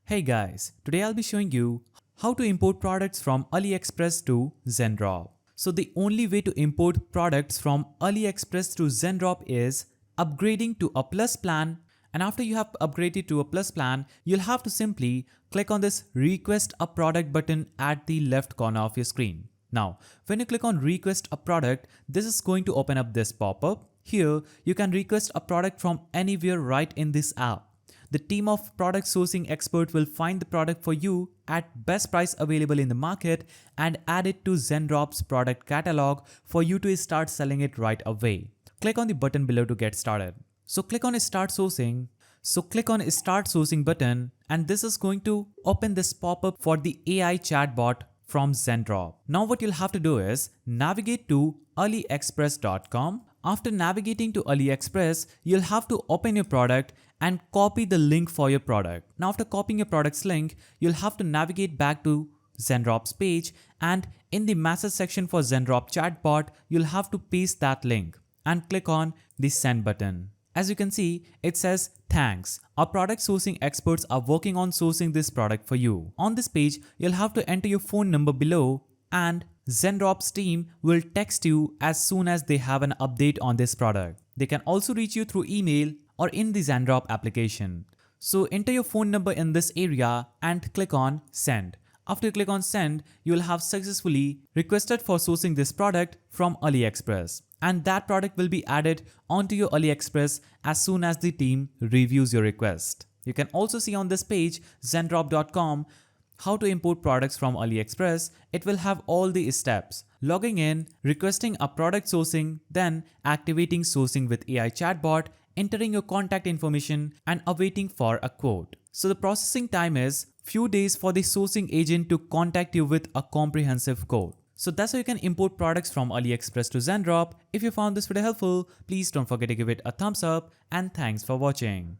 Hey guys, today I'll be showing you how to import products from AliExpress to Zendrop. So the only way to import products from AliExpress to Zendrop is upgrading to a Plus plan, and after you have upgraded to a Plus plan, you'll have to simply click on this Request a Product button at the left corner of your screen. Now, when you click on Request a Product, this is going to open up this pop-up. Here, you can request a product from anywhere right in this app. The team of product sourcing experts will find the product for you at best price available in the market and add it to Zendrop's product catalog for you to start selling it right away. Click on the button below to get started. So click on Start Sourcing. Button, and this is going to open this pop-up for the AI chatbot from Zendrop. Now what you'll have to do is navigate to aliexpress.com. After navigating to AliExpress, you'll have to open your product and copy the link for your product. Now after copying your product's link, you'll have to navigate back to Zendrop's page, and in the message section for Zendrop chatbot, you'll have to paste that link and click on the send button. As you can see, it says, "Thanks, our product sourcing experts are working on sourcing this product for you." On this page, you'll have to enter your phone number below, and Zendrop's team will text you as soon as they have an update on this product. They can also reach you through email or in the Zendrop application. So enter your phone number in this area and click on send. After you click on send, you will have successfully requested for sourcing this product from AliExpress, and that product will be added onto your AliExpress as soon as the team reviews your request. You can also see on this page zendrop.com how to import products from AliExpress. It will have all the steps: logging in, requesting a product sourcing, then activating sourcing with AI chatbot, entering your contact information, and awaiting for a quote. So the processing time is few days for the sourcing agent to contact you with a comprehensive quote. So that's how you can import products from AliExpress to Zendrop. If you found this video helpful, please don't forget to give it a thumbs up, and thanks for watching.